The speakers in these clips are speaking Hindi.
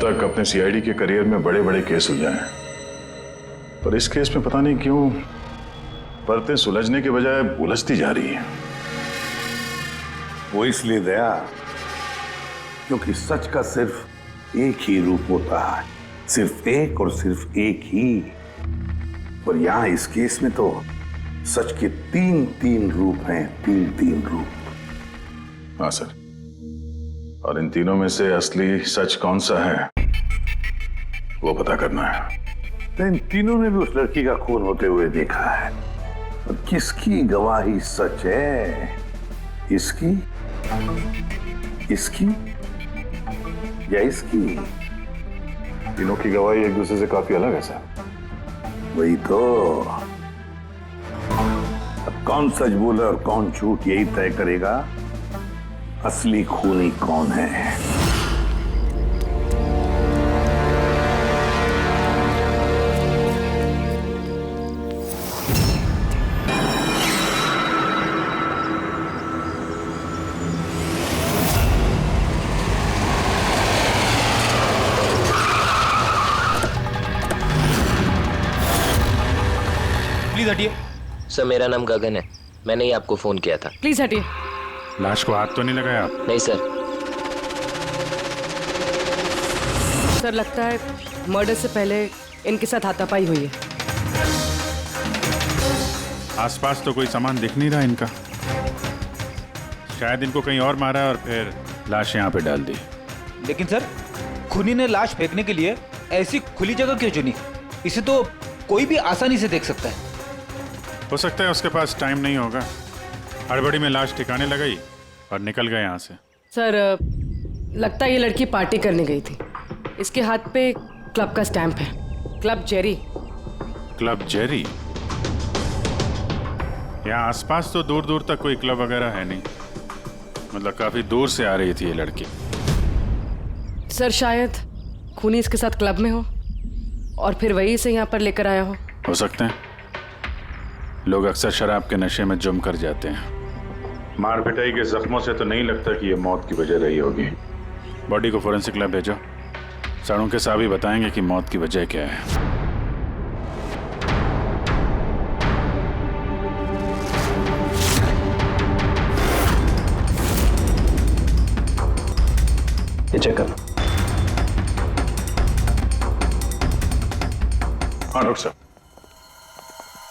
तक अपने सीआईडी के करियर में बड़े बड़े केस सुलझाए हैं, पर इस केस में पता नहीं क्यों परतें सुलझने के बजाय उलझती जा रही है। वो इसलिए दया क्योंकि सच का सिर्फ एक ही रूप होता है, सिर्फ एक और सिर्फ एक ही। और यहां इस केस में तो सच के तीन तीन रूप हैं, तीन तीन रूप। हाँ सर, और इन तीनों में से असली सच कौन सा है वो पता करना है। तो इन तीनों ने भी उस लड़की का खून होते हुए देखा है, और किसकी गवाही सच है? इसकी, इसकी या इसकी? तीनों की गवाही एक दूसरे से काफी अलग है सर। वही तो। अब कौन सच बोला और कौन झूठ, यही तय करेगा असली खूनी कौन है। प्लीज हटिए। सर मेरा नाम गगन है, मैंने ही आपको फोन किया था। प्लीज हटिए। लाश को हाथ तो नहीं लगाया आप? नहीं सर। सर लगता है मर्डर से पहले इनके साथ हाथापाई हुई है। आसपास तो कोई सामान दिख नहीं रहा इनका, शायद इनको कहीं और मारा और फिर लाश यहाँ पे डाल दी। लेकिन सर, खूनी ने लाश फेंकने के लिए ऐसी खुली जगह क्यों चुनी? इसे तो कोई भी आसानी से देख सकता है। हो सकता है उसके पास टाइम नहीं होगा, हड़बड़ी में लाश ठिकाने लगाई और निकल गए यहाँ से। सर लगता है ये लड़की पार्टी करने गई थी। इसके हाथ पे क्लब का स्टैंप है, क्लब जेरी। Club Jerry? यहाँ आसपास तो दूर दूर तक कोई क्लब वगैरह है नहीं, मतलब काफी दूर से आ रही थी ये लड़की। सर शायद खूनी इसके साथ क्लब में हो और फिर वही से यहाँ पर लेकर आया हो सकते हैं। लोग अक्सर शराब के नशे में जम कर जाते हैं। मार पिटाई के जख्मों से तो नहीं लगता कि ये मौत की वजह रही होगी। बॉडी को फोरेंसिक लैब भेजो, साड़ों के साहब ही बताएंगे कि मौत की वजह क्या है। ये चेक कर। हाँ डॉक्टर साहब,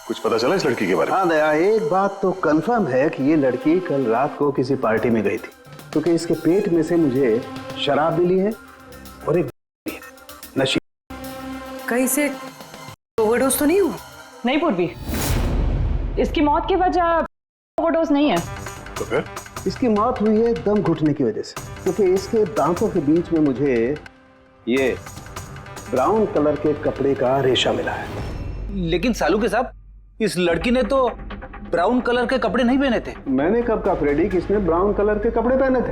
कुछ पता चला इस लड़की के बारे में? हाँ दया, एक बात तो कंफर्म है कि ये लड़की कल रात को किसी पार्टी में गई थी, क्योंकि इसके पेट में से मुझे शराब मिली है और एक नशे। कहीं से ओवरडोज तो नहीं हुआ? नहीं पूर्वी, इसकी मौत की वजह ओवरडोज नहीं है। तो फिर? इसकी मौत हुई है दम घुटने की वजह से, क्योंकि इसके दांतों के बीच में मुझे ये ब्राउन कलर के कपड़े का रेशा मिला है। लेकिन सालू के साहब, इस लड़की ने तो ब्राउन कलर के कपड़े नहीं पहने थे। मैंने कब कहा फ्रेडी किसने ब्राउन कलर के कपड़े पहने थे?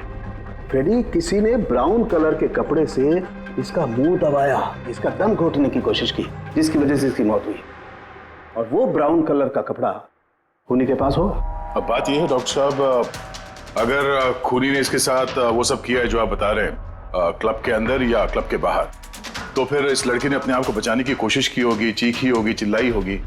फ्रेडी, किसी ने ब्राउन कलर के कपड़े से इसका मुंह दबाया, इसका दम घोटने की कोशिश की, जिसकी वजह से इसकी मौत हुई। और वो ब्राउन कलर का कपड़ा खूनी के पास होगा। अब बात यह है डॉक्टर साहब, अगर खूनी ने इसके साथ वो सब किया है जो आप बता रहे हैं, क्लब के अंदर या क्लब के बाहर, तो फिर इस लड़की ने अपने आप को बचाने की कोशिश की होगी, चीखी होगी, चिल्लाई होगी,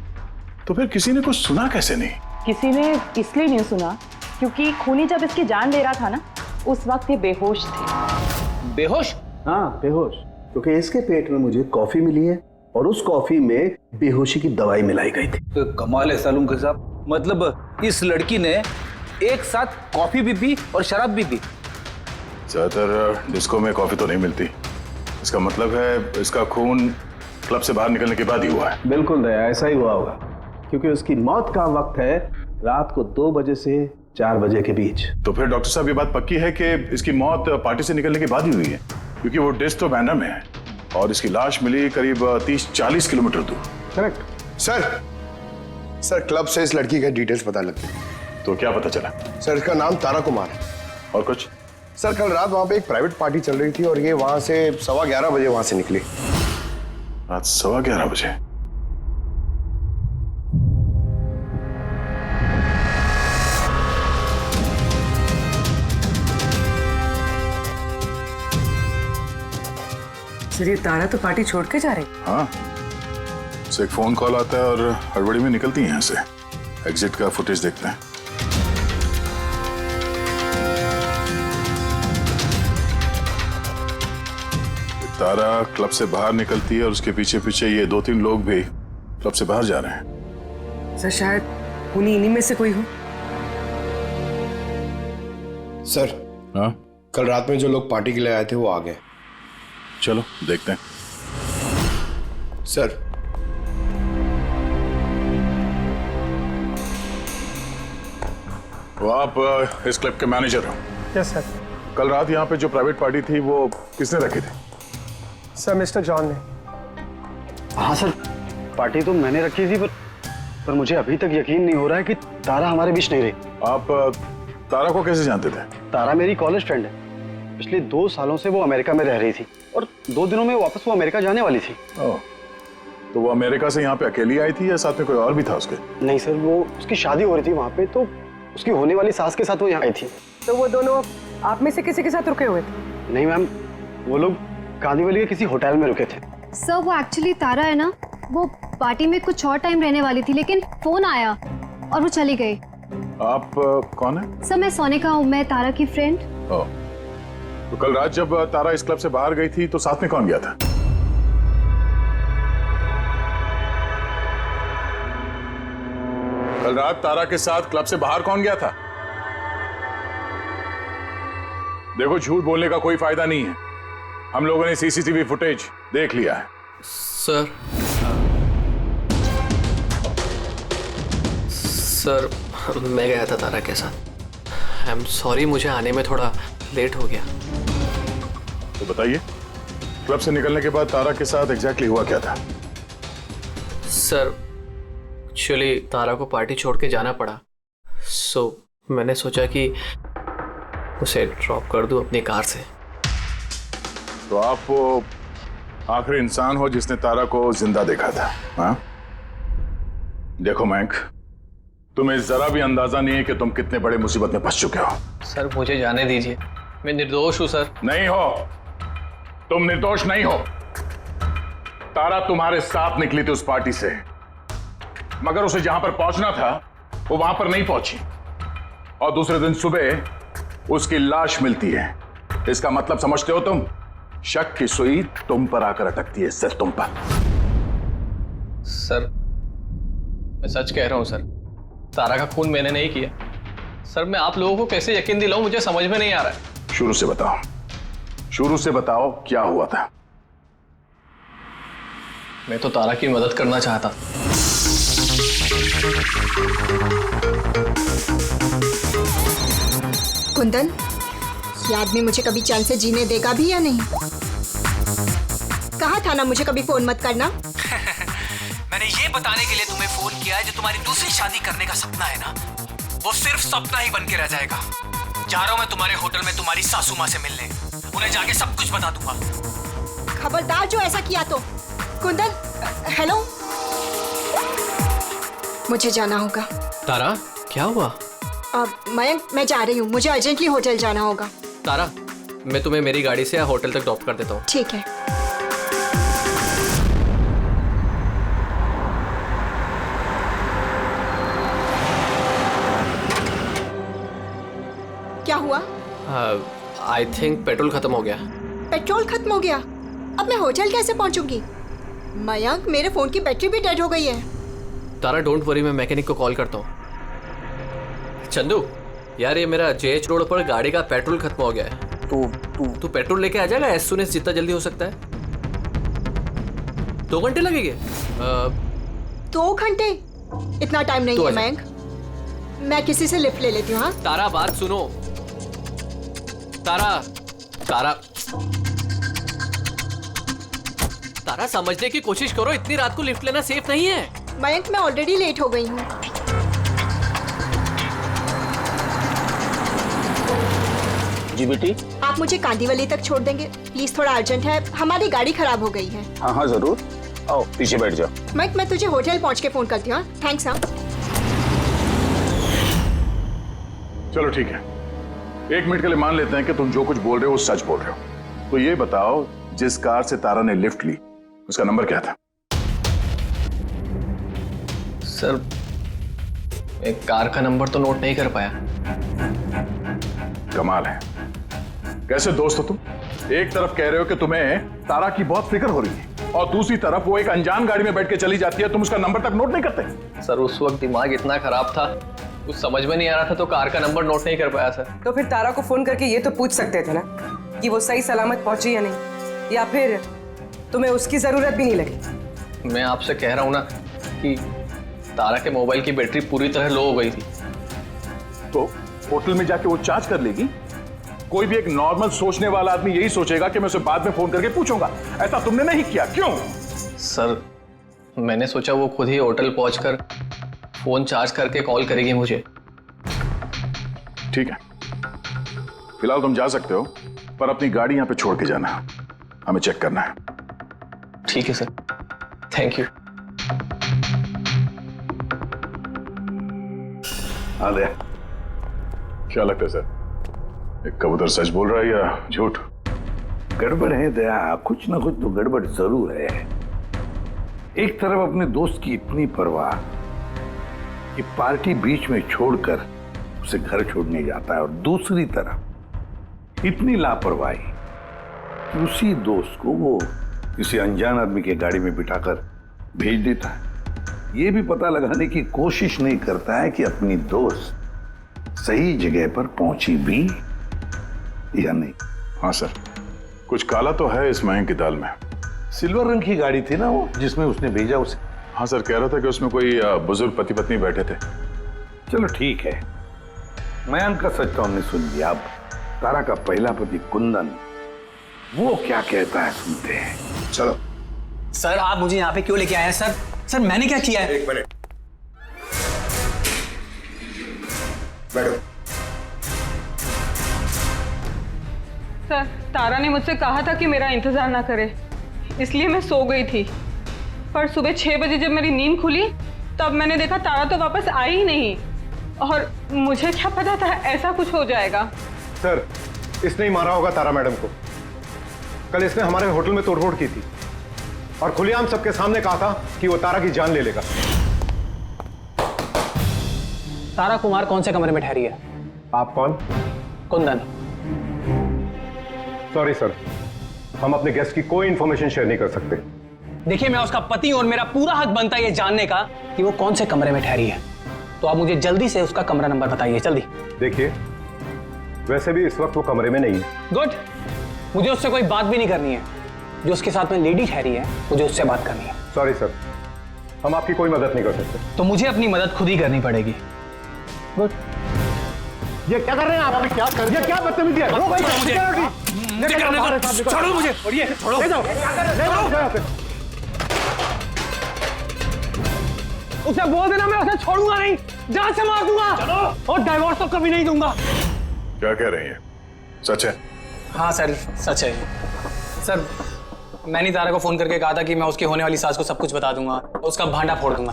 तो फिर किसी ने कुछ सुना कैसे नहीं? किसी ने इसलिए नहीं सुना क्योंकि खूनी जब इसकी जान ले रहा था ना, उस वक्त ये बेहोश थे। बेहोश? हाँ बेहोश, क्योंकि इसके पेट में मुझे कॉफी मिली है और उस कॉफी में बेहोशी की दवाई मिलाई गई थी। तो कमाल है सालू के साहब, मतलब इस लड़की ने एक साथ कॉफी भी पी और शराब भी पी। ज्यादातर डिस्को में कॉफी तो नहीं मिलती, इसका मतलब है इसका खून क्लब से बाहर निकलने के बाद ही हुआ है। बिल्कुल दया, ऐसा ही हुआ होगा, क्योंकि उसकी मौत का वक्त है रात को 2 बजे से 4 बजे के बीच। तो फिर डॉक्टर साहब ये बात पक्की है कि इसकी मौत पार्टी से निकलने के बाद ही हुई है, क्योंकि वो डिस्क तो बैंडा में है और इसकी लाश मिली करीब 30-40 किलोमीटर दूर। करेक्ट सर क्लब से इस लड़की के डिटेल्स पता लगते। तो क्या पता चला? सर इसका नाम तारा कुमार है। और कुछ? सर कल रात वहां पे एक प्राइवेट पार्टी चल रही थी और ये वहां से 11:15 बजे वहां से निकली। रात 11:15 बजे? सर ये तारा तो पार्टी छोड़ के जा रही। हाँ, उसे एक फोन कॉल आता है और हड़बड़ी में निकलती है यहाँ से। एग्जिट का फुटेज देखते हैं। तारा क्लब से बाहर निकलती है और उसके पीछे पीछे ये 2-3 लोग भी क्लब से बाहर जा रहे हैं। सर शायद उन्हीं इन्हीं में से कोई हो। सर, हाँ, कल रात में जो लोग पार्टी के लिए आए थे वो आ गए। चलो देखते हैं। सर, तो आप इस क्लब के मैनेजर हो? Yes sir. कल रात यहाँ पे जो प्राइवेट पार्टी थी वो किसने रखी थी? सर मिस्टर जॉन ने। हाँ सर, पार्टी तो मैंने रखी थी, पर मुझे अभी तक यकीन नहीं हो रहा है कि तारा हमारे बीच नहीं रही। आप तारा को कैसे जानते थे? तारा मेरी कॉलेज फ्रेंड है। पिछले 2 सालों से वो अमेरिका में रह रही थी और 2 दिनों में वापस वो अमेरिका जाने वाली थी। ओह, तो वो अमेरिका से यहाँ पे अकेली आई थी या साथ में कोई और भी था उसके? नहीं सर, वो उसकी शादी हो रही थी वहाँ पे, तो उसकी होने वाली सास के साथ वो यहाँ आई थी। तो वो दोनों आप में से किसी के साथ रुके हुए थे? नहीं मैम, वो लोग कांदीवली के किसी होटल में रुके थे। सर वो एक्चुअली तारा है ना, वो पार्टी में कुछ और टाइम रहने वाली थी, लेकिन फोन आया और वो चली गई। आप कौन है? सर मैं सोनिका हूँ, मैं तारा की फ्रेंड। ओह, तो कल रात जब तारा इस क्लब से बाहर गई थी तो साथ में कौन गया था? कल रात तारा के साथ क्लब से बाहर कौन गया था? देखो, झूठ बोलने का कोई फायदा नहीं है। हम लोगों ने सीसीटीवी फुटेज देख लिया है। सर मैं गया था तारा के साथ। आई एम सॉरी, मुझे आने में थोड़ा लेट हो गया। तो बताइए, क्लब से निकलने के बाद तारा के साथ एग्जैक्टली हुआ क्या था? सर एक्चुअली तारा को पार्टी छोड़ के जाना पड़ा, सो मैंने सोचा कि उसे ड्रॉप कर दूं अपनी कार से। तो आप वो आखिरी इंसान हो जिसने तारा को जिंदा देखा था? हाँ? देखो मयंक, तुम्हें जरा भी अंदाजा नहीं है कि तुम कितने बड़े मुसीबत में फंस चुके हो। सर मुझे जाने दीजिए, मैं निर्दोष हूं सर। नहीं हो, तुम निर्दोष नहीं हो। तारा तुम्हारे साथ निकली थी उस पार्टी से, मगर उसे जहां पर पहुंचना था वो वहां पर नहीं पहुंची और दूसरे दिन सुबह उसकी लाश मिलती है। इसका मतलब समझते हो तुम? शक की सुई तुम पर आकर अटकती है, सिर्फ तुम पर। सर मैं सच कह रहा हूं सर, तारा का खून मैंने नहीं किया। सर मैं आप लोगों को कैसे यकीन दिलाऊं, मुझे समझ में नहीं आ रहा है। शुरू से बताओ, शुरू से बताओ क्या हुआ था। मैं तो तारा की मदद करना चाहता। कुंदन, ये आदमी मुझे कभी चैन से जीने देगा भी या नहीं? कहा था ना मुझे कभी फोन मत करना। मैंने ये बताने के लिए तुम्हें फोन किया है, जो तुम्हारी दूसरी शादी करने का सपना है ना, वो सिर्फ सपना ही बन के रह जाएगा। जा रहा हूं मैं तुम्हारे होटल में तुम्हारी सासू माँ से मिलने, उन्हें जाके सब कुछ बता दूंगा। खबरदार जो ऐसा किया तो। कुंदन, हेलो, मुझे जाना होगा। तारा क्या हुआ? मयंक, मैं जा रही हूँ, मुझे अर्जेंटली होटल जाना होगा। तारा मैं तुम्हें मेरी गाड़ी से होटल तक ड्रॉप कर देता हूँ। ठीक है। क्या हुआ? आई थिंक पेट्रोल खत्म हो गया। पेट्रोल खत्म हो गया? अब मैं होटल कैसे पहुंचूंगी? मयंक, मेरे फोन की बैटरी भी डेड हो गई है। तारा डोंट वरी, मैं मैकेनिक को कॉल करता हूँ। चंदू यार, ये मेरा जेएच रोड पर गाड़ी का पेट्रोल खत्म हो गया है। तू पेट्रोल लेके आ जाएगा एज सून एज जितना जल्दी हो सकता है। 2 घंटे लगेंगे। 2 घंटे? इतना टाइम नहीं है मयंक, मैं किसी से लिफ्ट ले लेती हूँ। हाँ तारा बात सुनो। तारा समझने की कोशिश करो, इतनी रात को लिफ्ट लेना सेफ नहीं है। मयंक, मैं ऑलरेडी लेट हो गई हूँ। जी बेटी, आप मुझे कांदीवली तक छोड़ देंगे प्लीज? थोड़ा अर्जेंट है, हमारी गाड़ी खराब हो गई है। हाँ हाँ जरूर, आओ पीछे बैठ जाओ। मयंक, मैं तुझे होटल पहुंच के फोन करती हूँ। थैंक्स। हाँ चलो ठीक है, 1 मिनट के लिए मान लेते हैं कि तुम जो कुछ बोल रहे हो वो सच बोल रहे हो। तो ये बताओ, जिस कार से तारा ने लिफ्ट ली उसका नंबर क्या था? सर एक कार का नंबर तो नोट नहीं कर पाया। कमाल है, कैसे दोस्त हो तुम? एक तरफ कह रहे हो कि तुम्हें तारा की बहुत फिक्र हो रही है और दूसरी तरफ वो एक अनजान गाड़ी में बैठ के चली जाती है, तुम उसका नंबर तक नोट नहीं करते। सर उस वक्त दिमाग इतना खराब था, कुछ समझ में नहीं आ रहा था तो कार का नंबर नोट नहीं कर पाया सर। तो फिर तारा को फोन करके ये तो पूछ सकते थे ना कि वो सही सलामत पहुंची या नहीं, या फिर तुम्हें उसकी जरूरत भी नहीं लगी। मैं आपसे कह रहा हूँ ना कि तारा के मोबाइल की बैटरी पूरी तरह लो हो गई थी। तो होटल में जाके वो चार्ज कर लेगी। कोई भी एक नॉर्मल सोचने वाला आदमी यही सोचेगा कि मैं उसे बाद में फोन करके पूछूंगा। ऐसा तुमने नहीं किया, क्यों? सर मैंने सोचा वो खुद ही होटल पहुंचकर फोन चार्ज करके कॉल करेगी मुझे। ठीक है, फिलहाल तुम जा सकते हो, पर अपनी गाड़ी यहां पे छोड़ के जाना, हमें चेक करना है। ठीक है सर, थैंक यू। अरे क्या लगता है सर, एक कबूतर सच बोल रहा है या झूठ? गड़बड़ है दया, कुछ ना कुछ तो गड़बड़ जरूर है। एक तरफ अपने दोस्त की इतनी परवाह कि पार्टी बीच में छोड़कर उसे घर छोड़ने जाता है, और दूसरी तरफ इतनी लापरवाही कि उसी दोस्त को वो किसी अनजान आदमी की गाड़ी में बिठाकर भेज देता है। ये भी पता लगाने की कोशिश नहीं करता है कि अपनी दोस्त सही जगह पर पहुंची भी या नहीं। हाँ सर, कुछ काला तो है इस मयंक की दाल में। सिल्वर रंग की गाड़ी थी ना वो जिसमें उसने भेजा उसे। हाँ सर, कह रहा था कि उसमें कोई बुजुर्ग पति पत्नी बैठे थे। चलो ठीक है, मयंक का सच तो हमने सुन लिया। अब तारा का पहला पति कुंदन, वो क्या कहता है सुनते हैं। चलो। सर आप मुझे यहाँ पे क्यों लेके आए हैं सर? सर मैंने क्या किया है? एक मिनट बैठो। सर तारा ने मुझसे कहा था कि मेरा इंतजार ना करे, इसलिए मैं सो गई थी। पर सुबह 6 बजे जब मेरी नींद खुली तब मैंने देखा तारा तो वापस आई ही नहीं, और मुझे क्या पता था ऐसा कुछ हो जाएगा। सर इसने ही मारा होगा तारा मैडम को। कल इसने हमारे होटल में तोड़फोड़ की थी और खुलेआम सबके सामने कहा था कि वो तारा की जान ले लेगा। तारा कुमार कौन से कमरे में ठहरी है? आप कौन? कुंदन। सॉरी सर, हम अपने गेस्ट की कोई इंफॉर्मेशन शेयर नहीं कर सकते। देखिए मैं उसका पति हूं और मेरा पूरा हक बनता है ये जानने का कि वो कौन से कमरे में ठहरी है। तो आप मुझे जल्दी से उसका कमरा नंबर बताइए, जल्दी। देखिए वैसे भी इस वक्त वो कमरे में नहीं है। गुड, मुझे उससे कोई बात भी नहीं करनी है। जो उसके साथ में लेडी ठहरी है मुझे उससे बात करनी है। सॉरी सर, हम आपकी कोई मदद नहीं कर सकते। तो मुझे अपनी मदद खुद ही करनी पड़ेगी। गुड। ये क्या कर रहे हैं आप? क्या कर रहे हैं? ये क्या बदतमीजी है? रोको भाई, छोड़ो मुझे, और ये छोड़ो। ले जाओ, ले जाओ। उसे बोल देना मैं उसे छोड़ूंगा नहीं, जान से मार दूंगा। चलो। और डाइवोर्स तो कभी नहीं दूंगा। क्या कह रही है, सच है? हाँ सर सच है। सर मैंने तारा को फोन करके कहा था कि मैं उसकी होने वाली सास को सब कुछ बता दूंगा, उसका भांडा फोड़ दूंगा।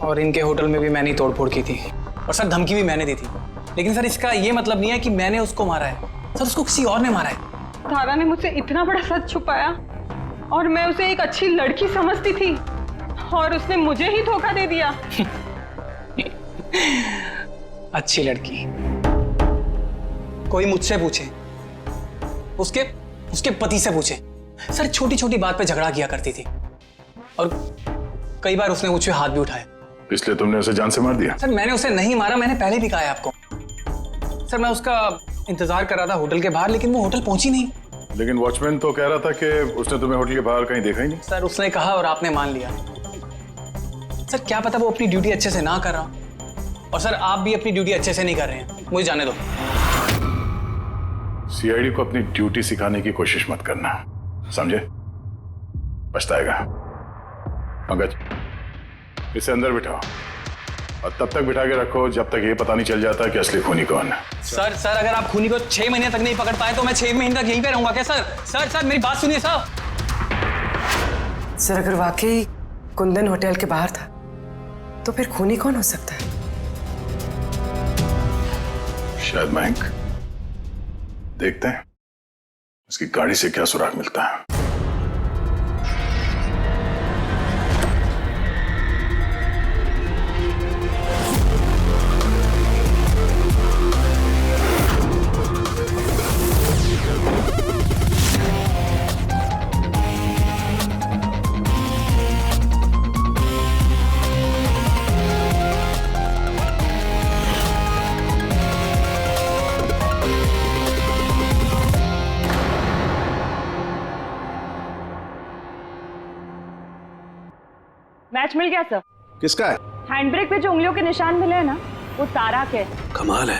और इनके होटल में भी मैंने ही तोड़फोड़ की थी, और सर धमकी भी मैंने दी थी। लेकिन सर इसका ये मतलब नहीं है कि मैंने उसको मारा है, सर उसको किसी और ने मारा है। तारा ने मुझसे इतना बड़ा सच छुपाया और मैं उसे एक अच्छी लड़की समझती थी और उसने मुझे ही धोखा दे दिया। अच्छी लड़की? कोई मुझसे पूछे, उसके पति से पूछे। सर छोटी छोटी बात पे झगड़ा किया करती थी और कई बार उसने मुझ पे हाथ भी उठाया। इसलिए तुमने उसे जान से मार दिया? सर मैंने उसे नहीं मारा, मैंने पहले भी कहा है आपको। सर मैं उसका इंतजार कर रहा था होटल के बाहर, लेकिन वो होटल पहुंची नहीं। लेकिन वॉचमैन तो कह रहा था कि उसने तुम्हें होटल के बाहर कहीं देखा ही नहीं। सर उसने कहा और आपने मान लिया। सर क्या पता वो अपनी ड्यूटी अच्छे से ना कर रहा, और सर आप भी अपनी ड्यूटी अच्छे से नहीं कर रहे हैं। मुझे जाने दो। सीआईडी को अपनी ड्यूटी सिखाने की कोशिश मत करना, समझे? पछताएगा। पंकज, इसे अंदर बिठाओ और तब तक बिठा के रखो जब तक ये पता नहीं चल जाता कि असली खूनी कौन है। सर अगर आप खूनी को 6 महीने तक नहीं पकड़ पाए तो मैं 6 महीने तक यहीं पे रहूंगा क्या? सर मेरी बात सुनिए सर। सर अगर वाकई कुंदन होटल के बाहर था तो फिर खूनी कौन हो सकता है? शायद मयंक। देखते हैं। उसकी गाड़ी से क्या सुराग मिलता है। मैच मिल गया सर। किसका है? हैंड ब्रेक पे जो उंगलियों के निशान मिले हैं ना, वो तारा के। कमाल है,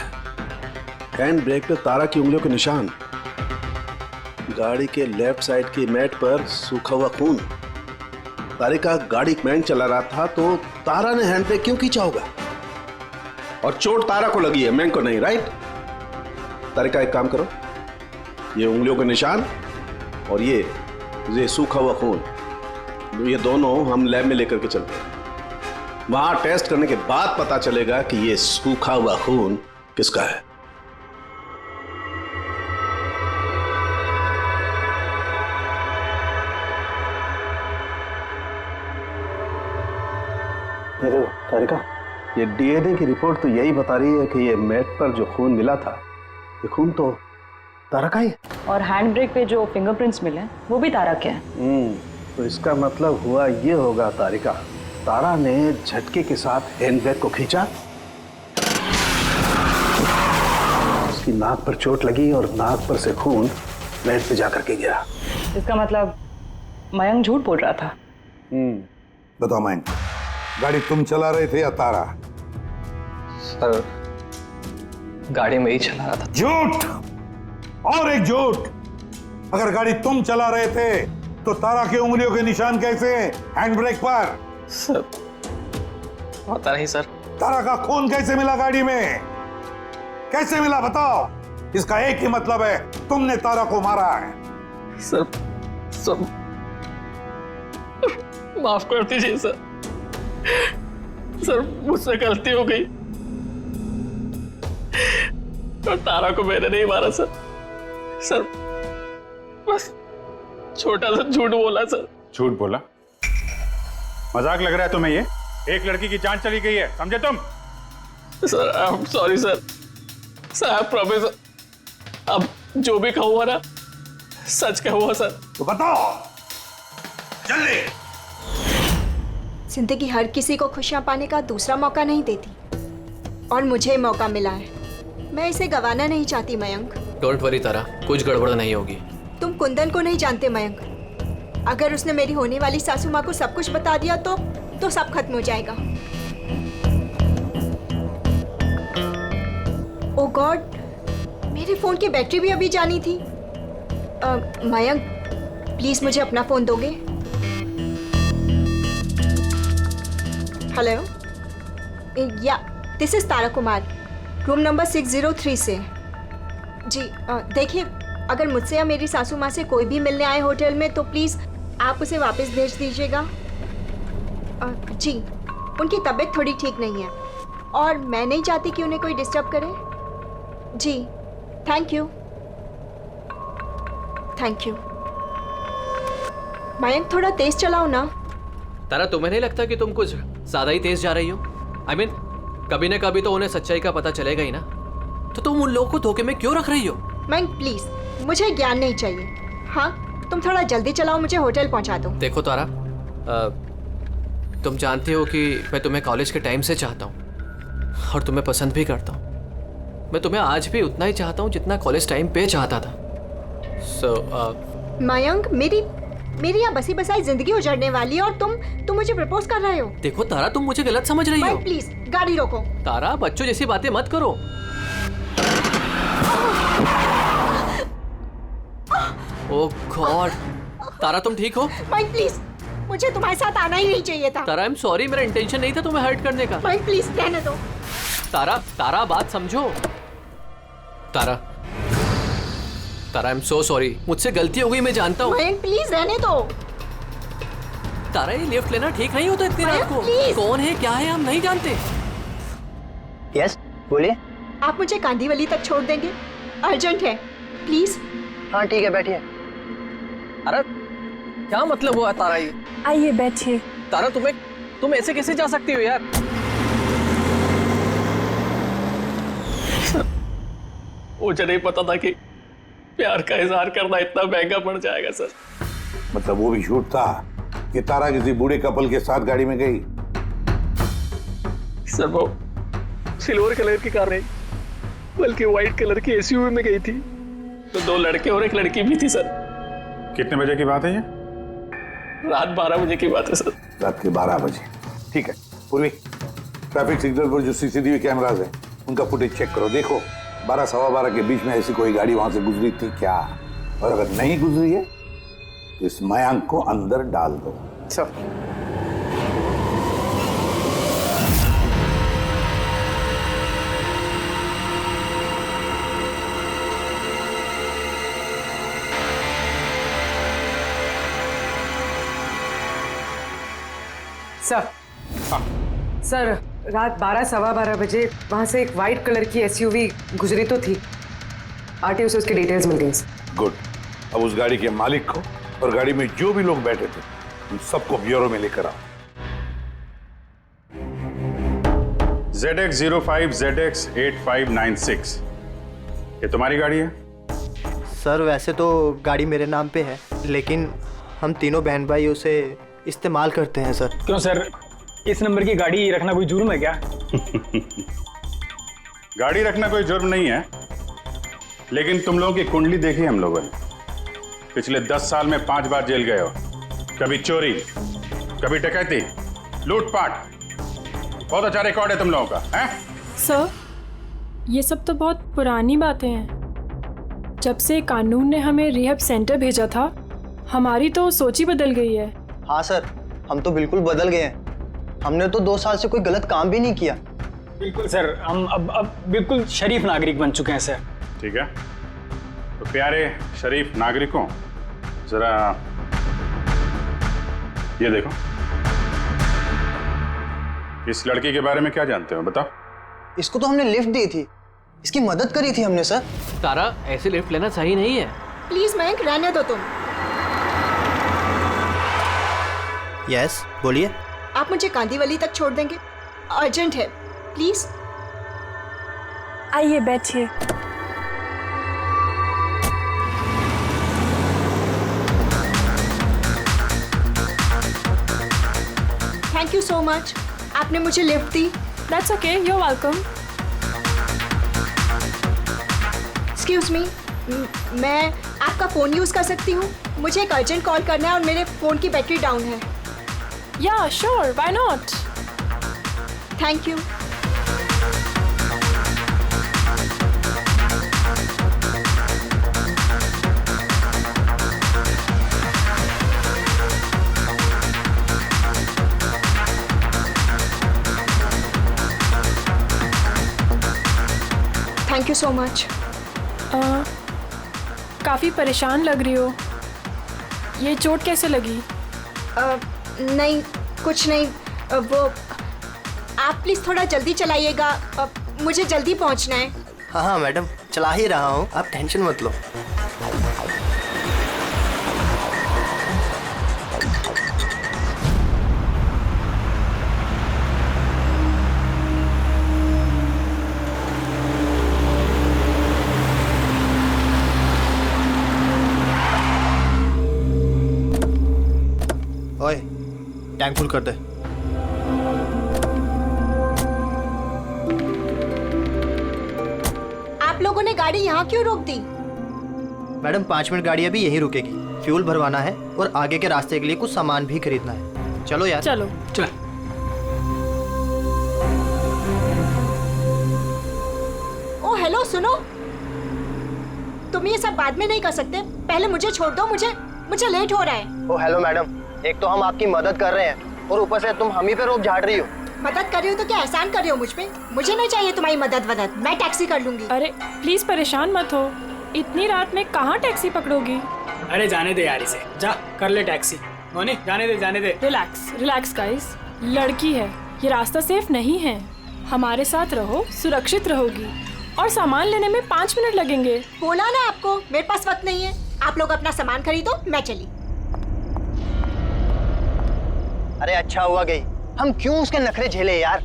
हैंड ब्रेक पे तारा की उंगलियों के निशान, गाड़ी के लेफ्ट साइड की मैट पर सूखा हुआ खून। तारिका गाड़ी मैंग चला रहा था तो तारा ने हैंड ब्रेक क्यों खींचा होगा? और चोट तारा को लगी है, मैंग को नहीं, राइट? तारिका एक काम करो, ये उंगलियों के निशान और ये सूखा हुआ खून, ये दोनों हम लैब में लेकर के चलते हैं। वहां टेस्ट करने के बाद पता चलेगा कि ये सूखा हुआ खून किसका है। देखो तारिका, ये डीएनए की रिपोर्ट तो यही बता रही है कि ये मैट पर जो खून मिला था, ये खून तो तारा का ही है। और हैंड ब्रेक पे जो फिंगरप्रिंट्स मिले वो भी तारा के हैं। तो इसका मतलब हुआ ये होगा तारिका, तारा ने झटके के साथ हैंड ब्रेक को खींचा, उसकी नाक पर चोट लगी और नाक पर से खून मैट पे जाकर के गिरा। इसका मतलब मयंक झूठ बोल रहा था। बताओ मयंक, गाड़ी तुम चला रहे थे या तारा? सर, गाड़ी में ही चला रहा था। झूठ और एक झूठ। अगर गाड़ी तुम चला रहे थे तो तारा की उंगलियों के निशान कैसे हैंड ब्रेक पर? सर, पता नहीं सर। तारा का खून कैसे मिला गाड़ी में? कैसे मिला बताओ? इसका एक ही मतलब है, तुमने तारा को मारा है। सर माफ कर दीजिए सर। सर, मुझसे गलती हो गई और तारा को मैंने नहीं मारा सर। सर, बस छोटा सा झूठ बोला सर। झूठ बोला? मजाक लग रहा है तुम्हें? ये एक लड़की की जान चली गई है, समझे तुम? Sir, I am sorry sir. Sir, I promise, अब जो भी कहूँगा ना सच कहूँगा सर। तो बताओ जल्दी। जिंदगी हर किसी को खुशियां पाने का दूसरा मौका नहीं देती, और मुझे मौका मिला है, मैं इसे गंवाना नहीं चाहती मयंक। डोंट वरी तारा, कुछ गड़बड़ नहीं होगी। तुम कुंदन को नहीं जानते मयंक, अगर उसने मेरी होने वाली सासू माँ को सब कुछ बता दिया तो सब खत्म हो जाएगा। ओ गॉड, मेरे फोन की बैटरी भी अभी जानी थी। मयंक, प्लीज मुझे अपना फोन दोगे? हेलो, या this is Tara Kumar, room number 603 से। जी देखिए, अगर मुझसे या मेरी सासू माँ से कोई भी मिलने आए होटल में तो प्लीज़ आप उसे वापस भेज दीजिएगा। जी, उनकी तबीयत थोड़ी ठीक नहीं है और मैं नहीं चाहती कि उन्हें कोई डिस्टर्ब करे। जी, thank you. Thank you. Mayank, थोड़ा तेज चलाओ ना। तारा, तुम्हें नहीं लगता कि तुम कुछ ज्यादा ही तेज जा रही हो? I mean, कभी ना कभी तो उन्हें सच्चाई का पता चलेगा ही ना, तो तुम उन लोगों को धोखे में क्यों रख रही हो? मयंक प्लीज, मुझे ज्ञान नहीं चाहिए। हाँ, तुम थोड़ा जल्दी चलाओ, मुझे होटल पहुंचा दो। देखो तारा, तुम जानती हो कि मैं तुम्हें कॉलेज के टाइम से चाहता हूँ और तुम्हें पसंद भी करता हूँ। मैं तुम्हें आज भी उतना ही चाहता हूँ जितना कॉलेज टाइम पे चाहता था। मयंक, मेरी यहाँ बसी बसाई जिंदगी उजड़ने वाली है और तुम मुझे प्रपोज कर रहे हो। देखो तारा, तुम मुझे गलत समझ रही हो। प्लीज गाड़ी रोको। तारा, बच्चों जैसी बातें मत करो। ओह गॉड, तारा तुम ठीक हो? माइक प्लीज, मुझे तुम्हारे साथ आना ही नहीं चाहिए था। तारा, आई एम सॉरी, मेरा इंटेंशन नहीं था तुम्हें हर्ट करने का। माइक प्लीज रहने दो। तारा बात समझो। तारा, आई एम सो सॉरी, मुझसे गलती हो गई, मैं जानता हूँ। माइक प्लीज रहने दो। तारा, ये लिफ्ट लेना ठीक नहीं होता इतनी रात को। कौन है, क्या है, हम नहीं जानते। यस, बोलिए। आप मुझे कांदीवली तक छोड़ देंगे? अर्जेंट है, प्लीज। हाँ ठीक है, बैठिए। अरे क्या मतलब हुआ तारा ये? आइए बैठिए। तारा तुम ऐसे कैसे जा सकती हो यार? मुझे नहीं पता था कि प्यार का इजहार करना इतना महंगा पड़ जाएगा सर। मतलब वो भी झूठ था कि तारा किसी बूढ़े कपल के साथ गाड़ी में गई? सर वो सिल्वर कलर की कार नहीं बल्कि व्हाइट कलर की एसयूवी में गई थी। तो 2 लड़के और 1 लड़की भी थी सर। कितने बजे की बात है ये? रात 12 बजे की बात है सर। रात के 12 बजे, ठीक है। पूर्वी, ट्रैफिक सिग्नल पर जो सीसीटीवी कैमरास हैं उनका फुटेज चेक करो। देखो 12 सवा 12 के बीच में ऐसी कोई गाड़ी वहां से गुजरी थी क्या? और अगर नहीं गुजरी है तो इस मयांक को अंदर डाल दो। सर सर रात 12 सवा 12 बजे वहां से एक वाइट कलर की एसयूवी गुजरी तो थी। आरटीओ से उसके डिटेल्स मिल गई। गुड। अब उस गाड़ी के मालिक को और गाड़ी में जो भी लोग बैठे थे उन सबको ब्यूरो में लेकर आओ। ZX05 ZX8596 ये तुम्हारी गाड़ी है? सर वैसे तो गाड़ी मेरे नाम पे है, लेकिन हम तीनों बहन भाई उसे इस्तेमाल करते हैं सर। क्यों सर, इस नंबर की गाड़ी रखना कोई जुर्म है क्या? गाड़ी रखना कोई जुर्म नहीं है, लेकिन तुम लोगों की कुंडली देखी हम लोगों ने। पिछले 10 साल में 5 बार जेल गए हो। कभी चोरी, कभी डकैती, लूटपाट। बहुत अच्छा रिकॉर्ड है तुम लोगों का, हैं? सर ये सब तो बहुत पुरानी बातें हैं। जब से कानून ने हमें रिहैब सेंटर भेजा था हमारी तो सोच ही बदल गई है। हाँ सर, हम तो बिल्कुल बदल गए हैं। हमने तो 2 साल से कोई गलत काम भी नहीं किया। बिल्कुल सर, हम अब बिल्कुल शरीफ नागरिक बन चुके हैं सर। ठीक है, तो प्यारे शरीफ नागरिकों, जरा ये देखो। इस लड़की के बारे में क्या जानते हो, बताओ। इसको तो हमने लिफ्ट दी थी, इसकी मदद करी थी हमने सर। तारा ऐसे लिफ्ट लेना सही नहीं है। प्लीज मयंक रहने दो तुम। यस बोलिए। आप मुझे कांदीवली तक छोड़ देंगे? अर्जेंट है, प्लीज। आइए बैठिए। थैंक यू सो मच, आपने मुझे लिफ्ट दी। That's okay, you are welcome. Excuse me, मैं आपका फ़ोन यूज़ कर सकती हूँ? मुझे एक अर्जेंट कॉल करना है और मेरे फ़ोन की बैटरी डाउन है। या sure, why not. Thank you. Thank you so much. काफ़ी परेशान लग रही हो, ये चोट कैसे लगी? नहीं कुछ नहीं। वो आप प्लीज़ थोड़ा जल्दी चलाइएगा, मुझे जल्दी पहुंचना है। हाँ हाँ मैडम, चला ही रहा हूँ, आप टेंशन मत लो। ओए, टैंक फुल कर दे। आप लोगों ने गाड़ी यहाँ क्यों रोक दी? मैडम 5 मिनट गाड़ी अभी यहीं रुकेगी, फ्यूल भरवाना है और आगे के रास्ते के लिए कुछ सामान भी खरीदना है। चलो यार। चलो चल। ओ हेलो, सुनो, तुम ये सब बाद में नहीं कर सकते, पहले मुझे छोड़ दो, मुझे लेट हो रहा है। ओ हेलो मैडम, एक तो हम आपकी मदद कर रहे हैं और ऊपर से तुम हम ही पे रोक झाड़ रही हो। मदद कर रही हो तो क्या एहसान कर रही हो मुझ पे? मुझे नहीं चाहिए तुम्हारी मदद, मैं टैक्सी कर लूंगी। अरे प्लीज परेशान मत हो, इतनी रात में कहाँ टैक्सी पकड़ोगी? अरे जाने दे यार इसे, जा कर ले टैक्सी। मोनी जाने दे। रिलैक्स गाइस, लड़की है, ये रास्ता सेफ नहीं है, हमारे साथ रहो, सुरक्षित रहोगी। और सामान लेने में 5 मिनट लगेंगे। बोला ना आपको, मेरे पास वक्त नहीं है। आप लोग अपना सामान खरीदो, मैं चली। अरे अच्छा हुआ गई, हम क्यों उसके नखरे झेले यार।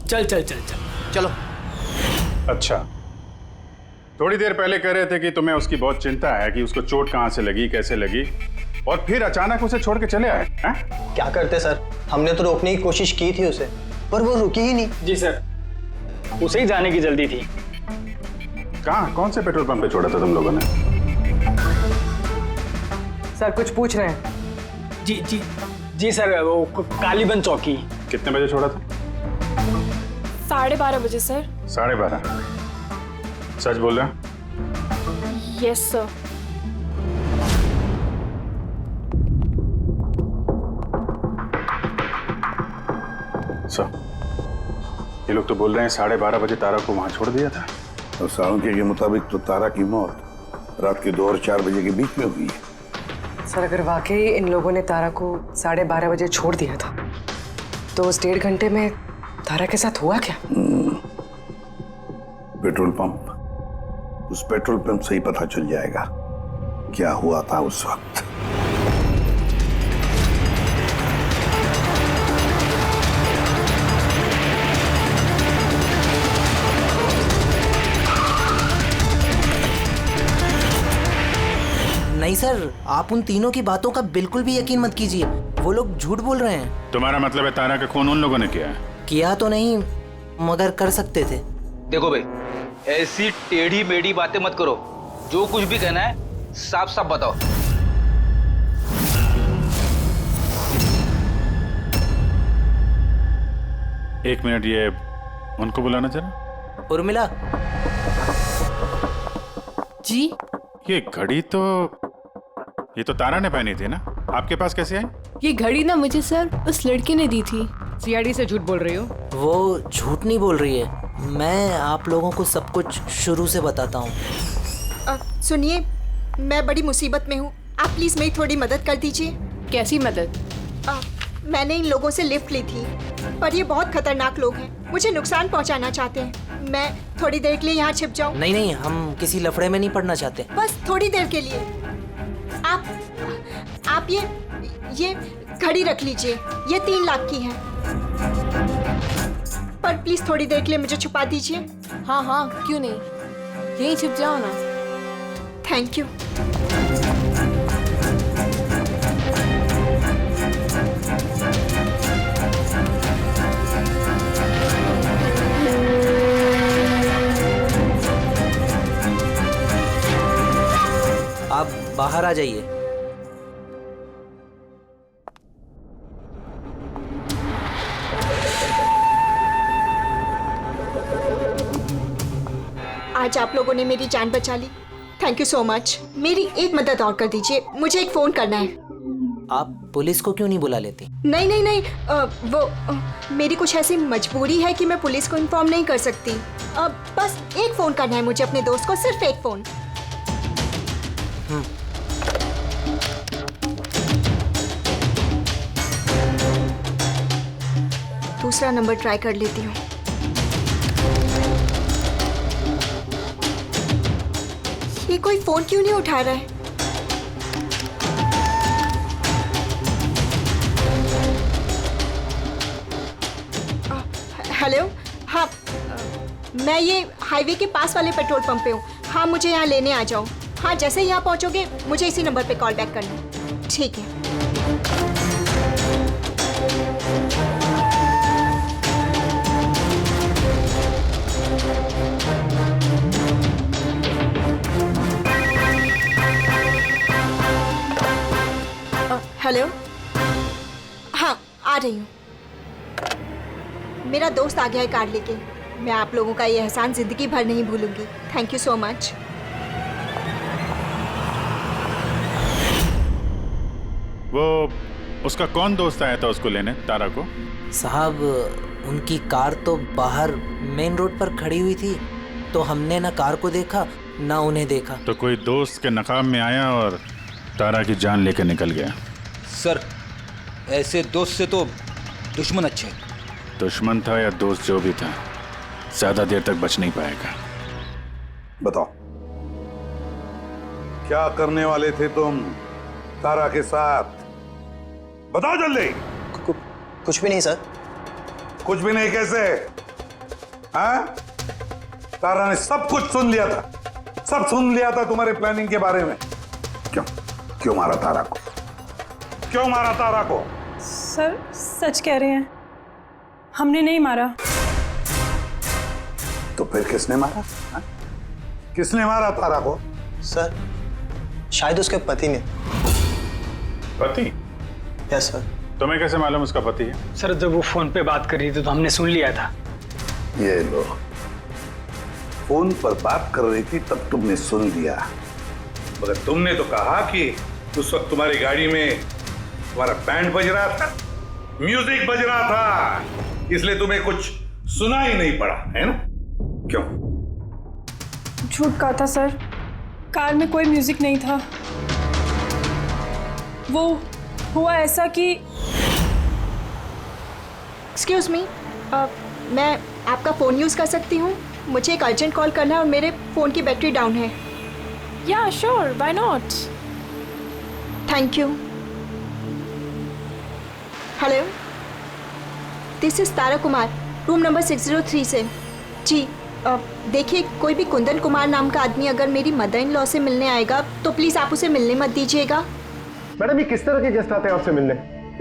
चल चल चल चल चलो। अच्छा, थोड़ी देर पहले कह रहे थे कि तुम्हें उसकी बहुत चिंता है कि उसको चोट कहाँ से लगी, कैसे लगी, और फिर अचानक उसे छोड़ के चले आए हैं? क्या करते सर, हमने तो रोकने की कोशिश की थी उसे, पर वो रुकी ही नहीं। जी सर, उसे ही जाने की जल्दी थी। कहाँ, कौन से पेट्रोल पंप पे छोड़ा था तुम लोगों ने? सर कुछ पूछ रहे हैं? जी जी जी सर, वो कालीबंद चौकी। कितने बजे छोड़ा था? 12:30 बजे सर। 12:30? सच बोल रहे हैं? Yes sir. ये लोग तो बोल रहे हैं 12:30 बजे तारा को वहां छोड़ दिया था। और सालुंके के मुताबिक तो तारा की मौत रात के 2 और 4 बजे के बीच में हुई है। सर अगर वाकई इन लोगों ने तारा को 12:30 बजे छोड़ दिया था तो उस 1.5 घंटे में तारा के साथ हुआ क्या? पेट्रोल पंप, उस पेट्रोल पंप से ही पता चल जाएगा क्या हुआ था उस वक्त। नहीं सर, आप उन तीनों की बातों का बिल्कुल भी यकीन मत कीजिए, वो लोग झूठ बोल रहे हैं। तुम्हारा मतलब है तारा का खून उन लोगों ने किया है? किया तो नहीं, मगर कर सकते थे। देखो भाई, ऐसी टेढ़ी मेढ़ी बातें मत करो। जो कुछ भी कहना है साफ साफ बताओ। एक मिनट, ये उनको बुलाना जरा। उर्मिला जी। ये घड़ी तो, ये तो तारा ने पहनी थी ना, आपके पास कैसे आई? ये घड़ी ना मुझे सर उस लड़की ने दी थी। सीआईडी से झूठ बोल रही हो? वो झूठ नहीं बोल रही है, मैं आप लोगों को सब कुछ शुरू से बताता हूँ। सुनिए, मैं बड़ी मुसीबत में हूँ, आप प्लीज मेरी थोड़ी मदद कर दीजिए। कैसी मदद? मैंने इन लोगों से लिफ्ट ली थी, पर ये बहुत खतरनाक लोग हैं, मुझे नुकसान पहुंचाना चाहते हैं। मैं थोड़ी देर के लिए यहाँ छिप जाऊँ? नहीं नहीं, हम किसी लफड़े में नहीं पड़ना चाहते। बस थोड़ी देर के लिए। आप ये घड़ी रख लीजिए, ये 3 लाख की है, पर प्लीज थोड़ी देर के लिए मुझे छुपा दीजिए। हाँ हाँ, क्यों नहीं, यहीं छिप जाओ ना। Thank you. आप बाहर आ जाइए। आज आप लोगों ने मेरी जान बचा ली, थैंक यू सो मच। मेरी एक मदद और कर दीजिए, मुझे एक फोन करना है। आप पुलिस को क्यों नहीं बुला लेती? नहीं नहीं नहीं, मेरी कुछ ऐसी मजबूरी है कि मैं पुलिस को इन्फॉर्म नहीं कर सकती। बस एक फोन करना है मुझे अपने दोस्त को, सिर्फ एक फोन। दूसरा नंबर ट्राई कर लेती हूँ। ये कोई फोन क्यों नहीं उठा रहा है? हेलो, हाँ, मैं ये हाईवे के पास वाले पेट्रोल पंप पे हूँ। हाँ, मुझे यहाँ लेने आ जाओ। हाँ, जैसे ही यहाँ पहुँचोगे मुझे इसी नंबर पे कॉल बैक करना। ठीक है। हेलो, हाँ आ रही हूँ। मेरा दोस्त आ गया है कार लेके। मैं आप लोगों का ये एहसान जिंदगी भर नहीं भूलूंगी। Thank you so much. वो उसका कौन दोस्त आया था उसको लेने, तारा को? साहब, उनकी कार तो बाहर मेन रोड पर खड़ी हुई थी, तो हमने ना कार को देखा ना उन्हें देखा। तो कोई दोस्त के नकाब में आया और तारा की जान लेकर निकल गया। सर, ऐसे दोस्त से तो दुश्मन अच्छे। दुश्मन था या दोस्त, जो भी था, ज्यादा देर तक बच नहीं पाएगा। बताओ, क्या करने वाले थे तुम तारा के साथ? बताओ जल्दी। कुछ भी नहीं सर। कुछ भी नहीं कैसे? हाँ? तारा ने सब कुछ सुन लिया था, सब सुन लिया था तुम्हारे प्लानिंग के बारे में। क्यों मारा तारा को? क्यों मारा तारा को? सर सच कह रहे हैं, हमने नहीं मारा। तो फिर किसने मारा? हा? किसने मारा तारा को? सर शायद उसके पति ने। पति? Yes sir. तुम्हें कैसे मालूम उसका पति है? सर जब वो फोन पे बात कर रही थी तो हमने सुन लिया था। ये लो, फोन पर बात कर रही थी तब तुमने सुन लिया, मगर तुमने तो कहा कि उस वक्त तुम्हारी गाड़ी में तुम्हारा बैंड बज रहा था, म्यूजिक बज रहा था, इसलिए तुम्हें कुछ सुना ही नहीं पड़ा, है ना? क्यों? झूठ कहा था सर, कार में कोई म्यूजिक नहीं था। वो हुआ ऐसा कि एक्सक्यूज मी, मैं आपका फ़ोन यूज़ कर सकती हूँ? मुझे एक अर्जेंट कॉल करना है और मेरे फ़ोन की बैटरी डाउन है। या sure, why not. Thank you. Hello, this is Tara Kumar, room number 603 से। जी देखिए, कोई भी कुंदन कुमार नाम का आदमी अगर मेरी मदर इन लॉ से मिलने आएगा तो प्लीज़ आप उसे मिलने मत दीजिएगा। मैडम ये किस तरह के गेस्ट आते हैं आपसे मिलने?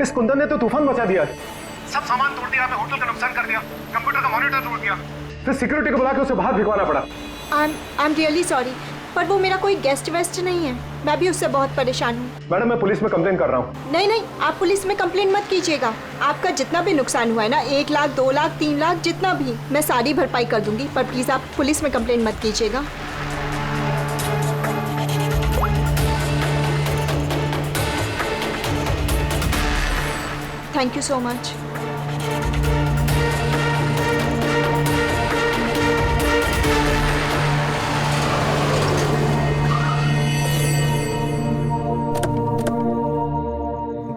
इस कुंदन ने तो तूफान मचा दिया, सब सामान तोड़ दिया, होटल का नुकसान कर दिया, कंप्यूटर का मॉनिटर तोड़ दिया, फिर सिक्योरिटी को बुला के उसे बाहर भिगवाना पड़ा। आई एम रियली सॉरी, पर वो मेरा कोई गेस्ट वेस्ट नहीं है, मैं भी उससे बहुत परेशान हूँ। मैडम मैं पुलिस में कंप्लेन कर रहा हूँ। नहीं नहीं, आप पुलिस में कंप्लेन मत कीजिएगा। आपका जितना भी नुकसान हुआ है ना, 1 लाख 2 लाख 3 लाख जितना भी, मैं सारी भरपाई कर दूंगी, पर प्लीज़ आप पुलिस में कंप्लेन मत कीजिएगा। Thank you so much.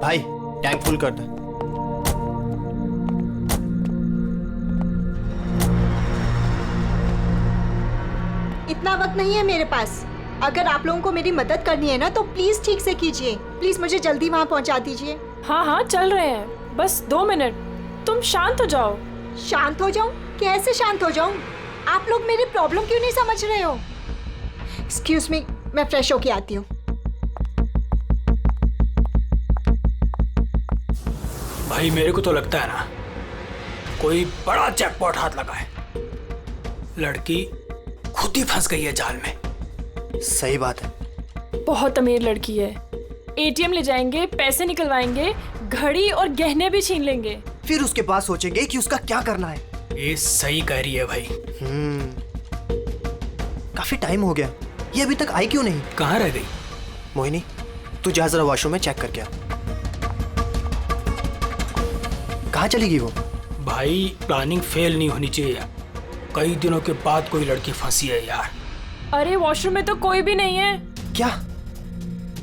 भाई टैंक फुल कर दे। इतना वक्त नहीं है मेरे पास। अगर आप लोगों को मेरी मदद करनी है ना तो प्लीज ठीक से कीजिए। प्लीज मुझे जल्दी वहाँ पहुँचा दीजिए। हाँ हाँ चल रहे हैं, बस 2 मिनट, तुम शांत हो जाओ। शांत हो जाऊं? कैसे शांत हो जाऊं? आप लोग मेरी प्रॉब्लम क्यों नहीं समझ रहे हो? एक्सक्यूज मी, मैं फ्रेश होके आती हूँ। भाई मेरे को तो लगता है ना कोई बड़ा जैकपॉट हाथ लगा है। लड़की खुद ही फंस गई है जाल में। सही बात है। बहुत अमीर लड़की है, एटीएम ले जाएंगे, पैसे निकलवाएंगे, घड़ी और गहने भी छीन लेंगे, फिर उसके बाद सोचेंगे कि उसका क्या करना है। ये सही कह रही है भाई। काफी टाइम हो गया, ये अभी तक आई क्यों नहीं? कहाँ रह गई? मोहिनी तू जा जरा वॉशरूम में चेक करके आ। कहाँ चली गई वो? भाई प्लानिंग फेल नहीं होनी चाहिए। कई दिनों के बाद कोई लड़की फंसी है यार। अरे वॉशरूम में तो कोई भी नहीं है। क्या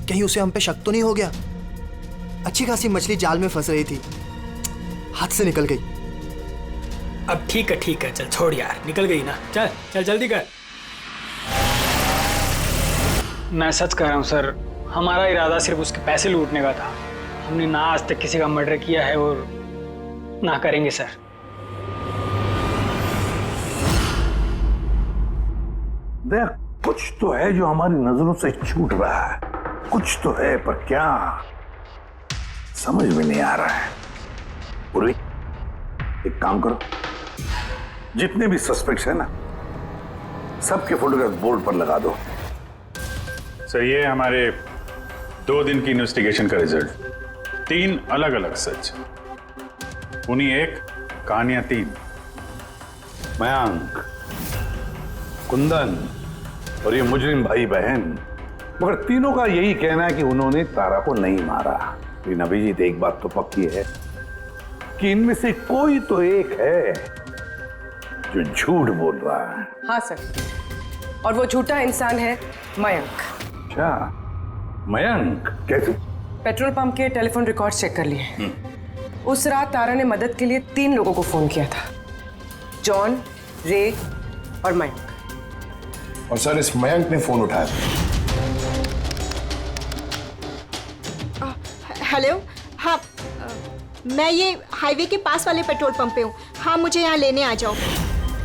कहीं उसे हम पे शक तो नहीं हो गया? अच्छी खासी मछली जाल में फंस रही थी, हाथ से निकल गई। अब ठीक है चल छोड़ यार, निकल गई ना, चल चल जल्दी कर। मैं सच कह रहा हूँ सर, हमारा इरादा सिर्फ उसके पैसे लूटने का था। हमने ना आज तक किसी का मर्डर किया है और ना करेंगे सर। देख, कुछ तो है जो हमारी नजरों से छूट रहा है, कुछ तो है, पर क्या समझ में नहीं आ रहा है। पूरी एक काम करो, जितने भी सस्पेक्ट्स हैं ना, सबके फोटोग्राफ बोर्ड पर लगा दो। सर ये हमारे 2 दिन की इन्वेस्टिगेशन का रिजल्ट। 3 अलग अलग सच, उन्हीं 1 कहानियां 3। मयंक, कुंदन और ये मुजरिम भाई बहन, मगर तीनों का यही कहना है कि उन्होंने तारा को नहीं मारा। लेकिन अभिजीत एक बात तो पक्की है कि इनमें से कोई तो एक है जो झूठ बोल रहा है। हाँ सर, और वो झूठा इंसान है मयंक। अच्छा, मयंक कैसे? पेट्रोल पंप के टेलीफोन रिकॉर्ड चेक कर लिए। उस रात तारा ने मदद के लिए 3 लोगों को फोन किया था, जॉन, रे और मयंक। और सर इस मयंक ने फोन उठाया। हेलो, हाँ मैं ये हाईवे के पास वाले पेट्रोल पंप पे हूँ। हाँ मुझे यहाँ लेने आ जाओ।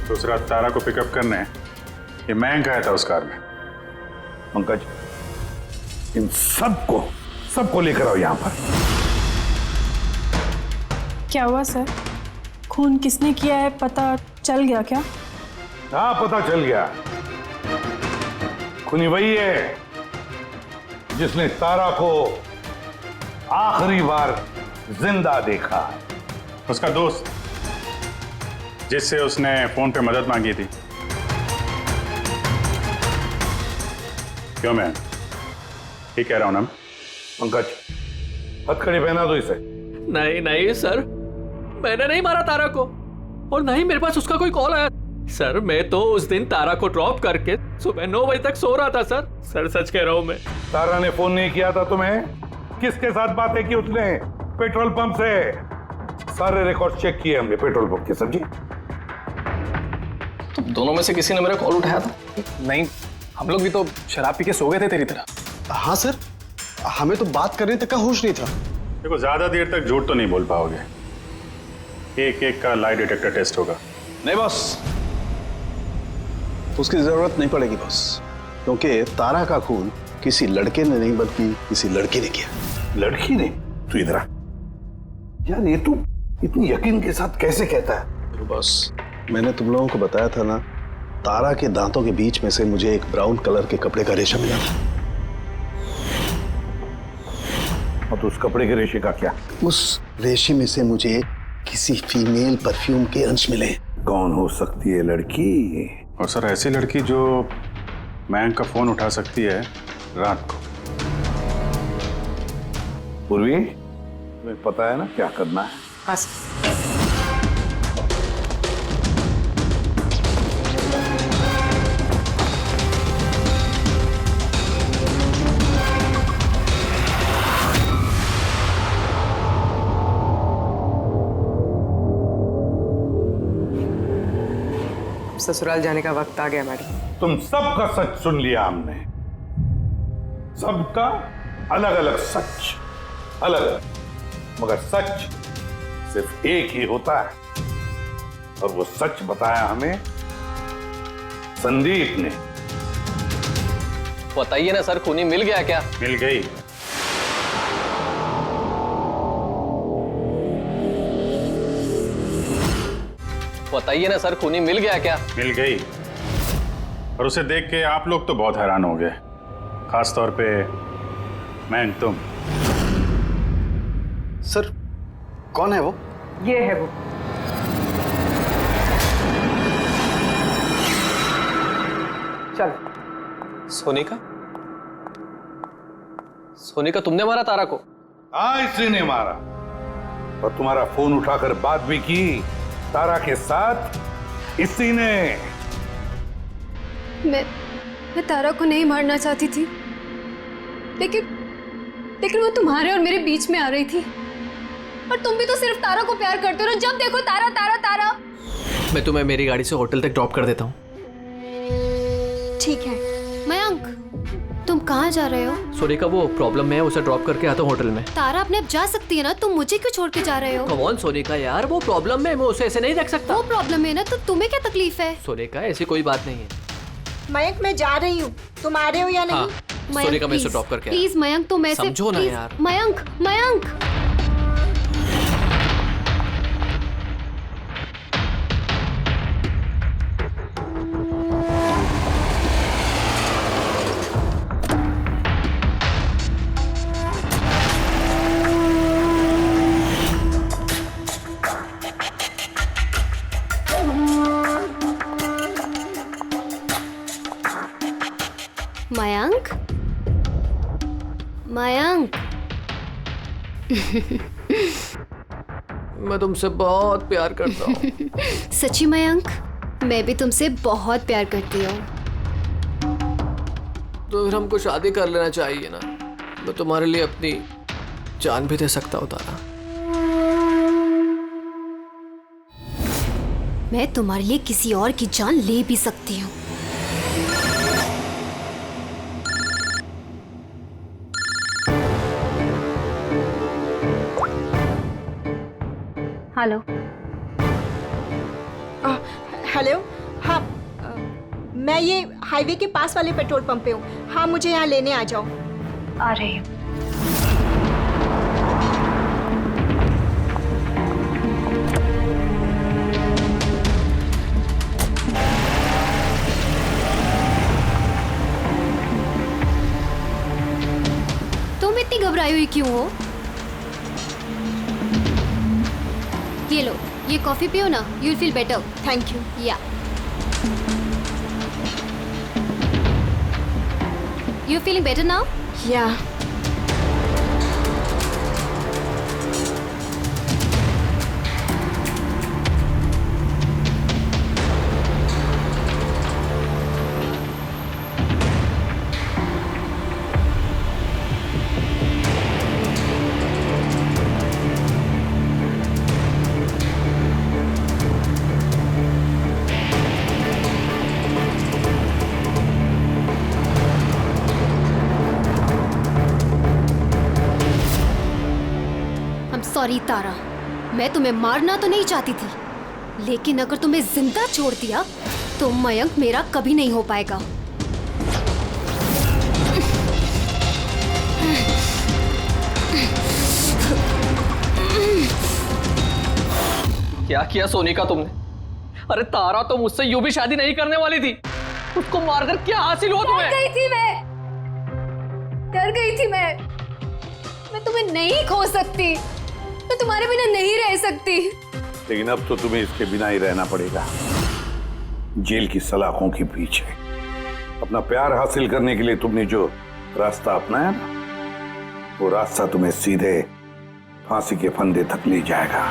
दूसरा तारा को पिकअप करने ये मयंक आया था उस कार में। पंकज, इन सबको लेकर आओ यहाँ पर। क्या हुआ सर? खून किसने किया है पता चल गया क्या? हाँ पता चल गया। खूनी वही है जिसने तारा को आखिरी बार जिंदा देखा। उसका दोस्त जिससे उसने फोन पे मदद मांगी थी। क्यों मैं ठीक कह रहा हूं ना? पंकज, हथकड़ी पहना दो इसे। नहीं नहीं सर, मैंने नहीं मारा तारा को, और नहीं मेरे पास उसका कोई कॉल आया। सर मैं तो उस दिन तारा को ड्रॉप करके सुबह 9 बजे तक सो रहा था सर। सर सच कह रहा हूं मैं। तारा ने फोन नहीं किया था तुम्हें? किसके साथ बातें की उसने? पेट्रोल पंप से। सारे रिकॉर्ड चेक किए हमने पेट्रोल पंप के। समझी? तो दोनों में से किसी ने मेरा कॉल उठाया था? नहीं, हम लोग भी तो शराब पी के सो गए थे तेरी तरह। हाँ सर, हमें तो बात करने तक का होश नहीं था। देखो ज्यादा देर तक झूठ तो नहीं बोल पाओगे। एक एक का लाई डिटेक्टर टेस्ट होगा। नहीं बॉस, उसकी जरूरत नहीं पड़ेगी बॉस, क्योंकि तारा का खून किसी लड़के ने नहीं बल्कि किसी लड़की ने किया। लड़की ने? तू इधर आ यार, ये तू इतनी यकीन के साथ कैसे कहता है? तो बॉस, मैंने तुम लोगों को बताया था ना, तारा के दांतों के बीच में से मुझे एक ब्राउन कलर के कपड़े का रेशा मिला था। और तो उस कपड़े के रेशे का क्या? उस रेशे में से मुझे किसी फीमेल परफ्यूम के अंश मिले। कौन हो सकती है लड़की? और सर ऐसी लड़की जो मयंक का फोन उठा सकती है रात को। पूर्वी, तुम्हें पता है ना क्या करना है? हाँ। ससुराल जाने का वक्त आ गया मैडम। तुम सबका सच सुन लिया हमने। सबका अलग अलग सच, अलग अलग, मगर सच सिर्फ एक ही होता है। और वो सच बताया हमें संदीप ने। बताइए ना सर, खूनी मिल गया क्या? मिल गई। बताइए ना सर, खूनी मिल गया क्या? मिल गई। और उसे देख के आप लोग तो बहुत हैरान हो गए, खास तौर पे मयंक तुम। सर कौन है वो? ये है वो। चल। सोनिका? सोनिका तुमने मारा तारा को? हाँ, इसी ने मारा। और तुम्हारा फोन उठाकर बात भी की तारा के साथ इसी ने। मैं तारा को नहीं मारना चाहती थी, लेकिन वो तुम्हारे और मेरे बीच में आ रही थी। और तुम भी तो सिर्फ तारा को प्यार करते हो ना, जब देखो तारा तारा तारा। मैं तुम्हें मेरी गाड़ी से होटल तक ड्रॉप कर देता हूँ। ठीक है। मयंक, तुम कहाँ जा रहे हो? सोनिका वो प्रॉब्लम में है, उसे ड्रॉप करके आता हूँ होटल में। तारा अपने आप जा सकती है ना, तुम मुझे क्यों छोड़ के जा रहे हो? कम ऑन सोनिका यार, वो प्रॉब्लम में, मैं उसे ऐसे नहीं रख सकता। वो प्रॉब्लम है ना, तो तुम्हें क्या तकलीफ है? सोनिका ऐसी कोई बात नहीं है। मयंक मैं जा रही हूँ, तुम आ रहे हो या नहीं? हाँ, सोनिका मैं इसे ड्रॉप करके आया। प्लीज मयंक, तुम ऐसे समझो ना यार। मयंक मयंक मयंक मयंक मैं तुमसे बहुत प्यार करता हूँ। सच्ची मयंक, मैं भी तुमसे बहुत प्यार करती हूँ। तो फिर हमको शादी कर लेना चाहिए ना, मैं तुम्हारे लिए अपनी जान भी दे सकता हूँ तारा। मैं तुम्हारे लिए किसी और की जान ले भी सकती हूँ। हेलो। हेलो। हाँ, मैं ये हाईवे के पास वाले पेट्रोल पंप पे हूँ। हाँ, मुझे यहाँ लेने आ जाओ। आ रही हूँ। तुम इतनी घबराई हुई क्यों हो? ये लो, ये कॉफी पियो ना, you will feel better. Thank you. या यू फीलिंग बेटर नाउ? या। सॉरी तारा, मैं तुम्हें मारना तो नहीं चाहती थी, लेकिन अगर तुम्हें जिंदा छोड़ दिया तो मयंक मेरा कभी नहीं हो पाएगा। क्या किया सोनिका तुमने? अरे तारा तो मुझसे यूं भी शादी नहीं करने वाली थी, उसको मारकर क्या हासिल हुआ तुम्हें? डर गई थी मैं तुम्हें नहीं खो सकती, मैं तुम्हारे बिना नहीं रह सकती। लेकिन अब तो तुम्हें इसके बिना ही रहना पड़ेगा, जेल की सलाखों के पीछे। अपना प्यार हासिल करने के लिए तुमने जो रास्ता अपनाया ना, वो रास्ता तुम्हें सीधे फांसी के फंदे तक ले जाएगा।